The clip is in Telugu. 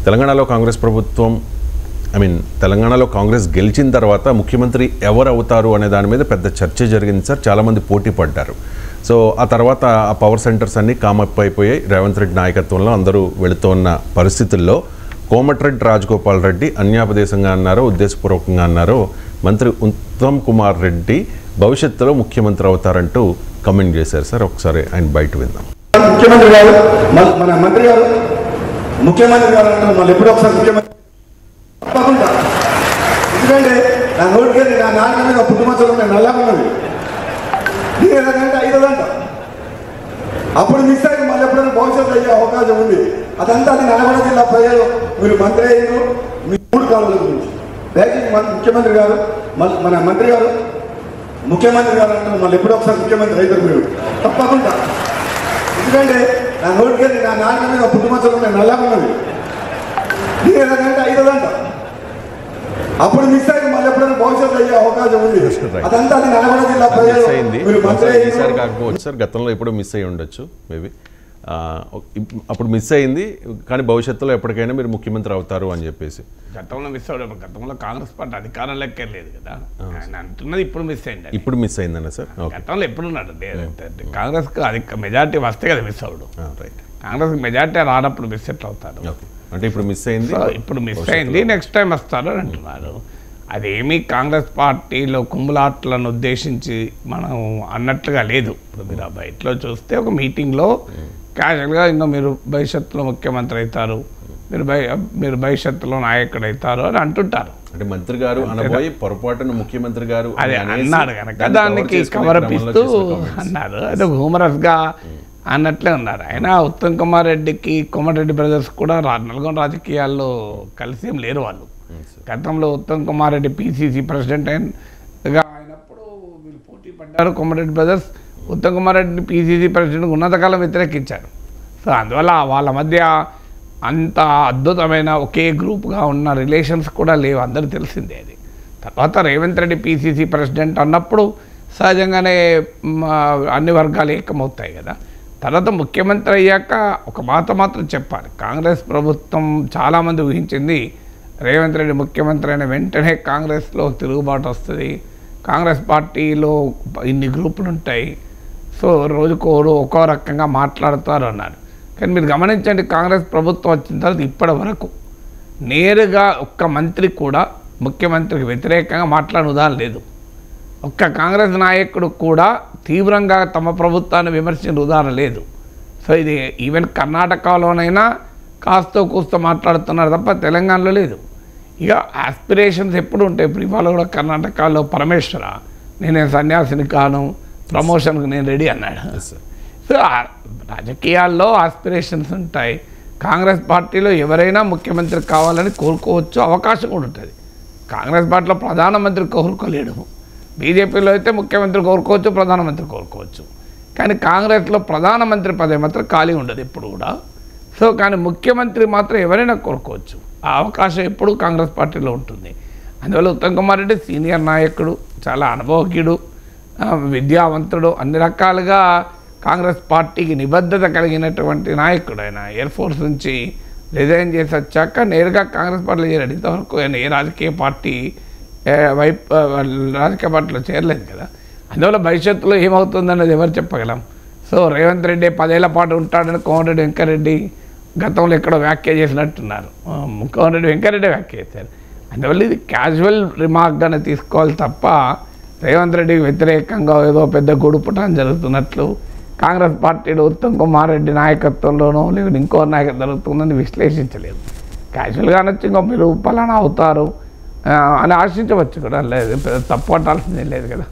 తెలంగాణలో కాంగ్రెస్ ప్రభుత్వం తెలంగాణలో కాంగ్రెస్ గెలిచిన తర్వాత ముఖ్యమంత్రి ఎవరు అవుతారు అనే దాని మీద పెద్ద చర్చ జరిగింది సార్. చాలామంది పోటీ పడ్డారు. సో ఆ తర్వాత ఆ పవర్ సెంటర్స్ అన్నీ కామప్ అయిపోయాయి. రేవంత్ రెడ్డి నాయకత్వంలో అందరూ వెళుతున్న పరిస్థితుల్లో కోమటిరెడ్డి రాజగోపాల్ రెడ్డి అన్యాపదేశంగా అన్నారో ఉద్దేశపూర్వకంగా అన్నారో మంత్రి ఉత్తమ్ కుమార్ రెడ్డి భవిష్యత్తులో ముఖ్యమంత్రి అవుతారంటూ కమెంట్ చేశారు సార్. ఒకసారి ఆయన బయట విందాం. ముఖ్యమంత్రి గారు మన మంత్రి గారు ముఖ్యమంత్రి గారు అంటారు మళ్ళీ ఎప్పుడో ఒకసారి ముఖ్యమంత్రి తప్పకుండా. ఎందుకంటే నా నోటికి నా నాన్న మీద పుట్టుమచ్చలు ఉన్నాయి, నల్లగా ఉన్నది. దీనికంటే 5 అంట అప్పుడు మిస్ అయ్యి మళ్ళీ ఎప్పుడైనా భవిష్యత్తు అయ్యే అవకాశం ఉంది. అదంతా అది నల్గొండ జిల్లా ప్రజలు మీరు మంత్రి అయ్యారు మీ 3 కాలువల గురించి. దయచేసి ముఖ్యమంత్రి గారు మన మంత్రి గారు ముఖ్యమంత్రి గారు అంటారు మళ్ళీ ఎప్పుడో ఒకసారి ముఖ్యమంత్రి అవుతారు మీరు తప్పకుండా. ఎందుకంటే నా నోటికి నా నాన్న మీద పుట్టుమచ్చలు ఉన్నాయి, నల్లగా ఉన్నది. దీనికంటే 5 అంట అప్పుడు మిస్ అయ్యి మళ్ళీ ఎప్పుడైనా భవిష్యత్తు అయ్యే అవకాశం ఉంది. అదంతా అది నల్గొండ జిల్లా ప్రజలు మీరు మంత్రి ఈసారి కాకపోవచ్చు సార్, గతంలో ఎప్పుడో మిస్ అయ్యి ఉండొచ్చు మేబీ. అప్పుడు మిస్ అయింది కానీ భవిష్యత్తులో ఎప్పటికైనా మీరు ముఖ్యమంత్రి అవుతారు అని చెప్పేసి. గతంలో మిస్ అవ్వడం, గతంలో కాంగ్రెస్ పార్టీ అధికారం లెక్కే లేదు కదా ఆయన అంటున్నది. ఇప్పుడు మిస్ అయింది, ఇప్పుడు మిస్ అయిందన్న సార్. గతంలో ఎప్పుడున్నాడు కాంగ్రెస్కి అధిక మెజార్టీ వస్తే కదా మిస్ అవ్వడం. రైట్, కాంగ్రెస్కి మెజార్టీ రానప్పుడు మిస్ ఎట్లా అవుతారు అంటే ఇప్పుడు మిస్ అయింది, ఇప్పుడు మిస్ అయింది, నెక్స్ట్ టైం వస్తారు అని అంటున్నారు. అదేమీ కాంగ్రెస్ పార్టీలో కుమ్ములాట్లను ఉద్దేశించి మనం అన్నట్లుగా లేదు. ఇప్పుడు మీరు బయటలో చూస్తే ఒక మీటింగ్లో క్యాజువల్గా ఇంకా మీరు భవిష్యత్తులో ముఖ్యమంత్రి అవుతారు, మీరు భవిష్యత్తులో నాయకుడు అవుతారు అని అంటుంటారు. అంటే మంత్రి గారు అనబోయి పొరపాటున ముఖ్యమంత్రి గారు అదే అన్నాడు కనుక దానికి కవరప్ ఇస్తూ అన్నారు. అదే హ్యూమరస్గా అన్నట్లే ఉన్నారు. ఆయన ఉత్తమ్ కుమార్ రెడ్డికి కోమటిరెడ్డి బ్రదర్స్ కూడా నల్గొండ రాజకీయాల్లో కలిసి ఏం లేరు వాళ్ళు. గతంలో ఉత్తమ్ కుమార్ రెడ్డి పిసిసి ప్రెసిడెంట్ అయినప్పుడు వీళ్ళు పోటీ పడ్డారు. Komatireddy brothers Uttam Kumar Reddy PCC president ఉన్నతకాలం వ్యతిరేకించారు. సో అందువల్ల వాళ్ళ మధ్య అంత అద్భుతమైన ఒకే గ్రూప్గా ఉన్న రిలేషన్స్ కూడా లేవు, అందరూ తెలిసిందే అది. తర్వాత రేవంత్ రెడ్డి పిసిసి ప్రెసిడెంట్ అన్నప్పుడు సహజంగానే అన్ని వర్గాలు ఏకమవుతాయి కదా. తర్వాత ముఖ్యమంత్రి అయ్యాక ఒక మాట మాత్రం చెప్పాలి, కాంగ్రెస్ ప్రభుత్వం చాలామంది ఊహించింది రేవంత్ రెడ్డి ముఖ్యమంత్రి అయిన వెంటనే కాంగ్రెస్లో తిరుగుబాటు వస్తుంది, కాంగ్రెస్ పార్టీలో ఇన్ని గ్రూపులు ఉంటాయి, సో రోజుకోరు ఒక్కో రకంగా మాట్లాడతారు అన్నారు. కానీ మీరు గమనించండి, కాంగ్రెస్ ప్రభుత్వం వచ్చిన తర్వాత ఇప్పటి వరకు నేరుగా ఒక్క మంత్రి కూడా ముఖ్యమంత్రికి వ్యతిరేకంగా మాట్లాడిన ఉదాహరణ లేదు. ఒక్క కాంగ్రెస్ నాయకుడు కూడా తీవ్రంగా తమ ప్రభుత్వాన్ని విమర్శించిన ఉదాహరణ లేదు. సో ఇది ఈవెన్ కర్ణాటకలోనైనా కాస్తో కూస్తో మాట్లాడుతున్నారు తప్ప తెలంగాణలో లేదు. ఇక ఆస్పిరేషన్స్ ఎప్పుడు ఉంటాయి. ఇప్పుడు ఇవాళ కూడా కర్ణాటకలో పరమేశ్వర నేను సన్యాసిని కాను, ప్రమోషన్కి నేను రెడీ అన్నాడు. సో రాజకీయాల్లో ఆస్పిరేషన్స్ ఉంటాయి. కాంగ్రెస్ పార్టీలో ఎవరైనా ముఖ్యమంత్రి కావాలని కోరుకోవచ్చు, అవకాశం కూడా ఉంటుంది. కాంగ్రెస్ పార్టీలో ప్రధానమంత్రి కోరుకోలేడు, బీజేపీలో అయితే ముఖ్యమంత్రి కోరుకోవచ్చు, ప్రధానమంత్రి కోరుకోవచ్చు. కానీ కాంగ్రెస్లో ప్రధానమంత్రి పదవి మాత్రం ఖాళీ ఉండదు ఎప్పుడు కూడా. సో కానీ ముఖ్యమంత్రి మాత్రం ఎవరైనా కోరుకోవచ్చు, ఆ అవకాశం ఎప్పుడూ కాంగ్రెస్ పార్టీలో ఉంటుంది. అందువల్ల ఉత్తమ్ కుమార్ రెడ్డి సీనియర్ నాయకుడు, చాలా అనుభవజ్ఞుడు, విద్యావంతుడు, అన్ని రకాలుగా కాంగ్రెస్ పార్టీకి నిబద్ధత కలిగినటువంటి నాయకుడు. ఆయన ఎయిర్ ఫోర్స్ నుంచి రిజైన్ చేసి వచ్చాక నేరుగా కాంగ్రెస్ పార్టీలో చేరాడు. ఇంతవరకు ఆయన ఏ రాజకీయ పార్టీలో చేరలేదు కదా. అందువల్ల భవిష్యత్తులో ఏమవుతుందన్నది ఎవరు చెప్పగలం. సో రేవంత్ రెడ్డి 10 ఏళ్ల పాటు ఉంటాడని కోమటిరెడ్డి వెంకరెడ్డి గతంలో ఎక్కడో వ్యాఖ్య చేసినట్టున్నారు. కోమటిరెడ్డి వెంకరెడ్డి వ్యాఖ్య చేశారు. అందువల్ల ఇది క్యాజువల్ రిమార్క్గానే తీసుకోవాలి తప్ప రేవంత్ రెడ్డికి వ్యతిరేకంగా ఏదో పెద్ద గొడుపుటం జరుగుతున్నట్లు కాంగ్రెస్ పార్టీలో ఉత్తమ్ కుమార్ రెడ్డి నాయకత్వంలోనో లేదా ఇంకో నాయకత్వం జరుగుతుందని విశ్లేషించలేదు. క్యాజువల్గా అనొచ్చు, ఇంకో మీరు పలానా అవుతారు అని ఆశించవచ్చు కూడా, లేదు తప్పు పట్టాల్సిందే లేదు కదా.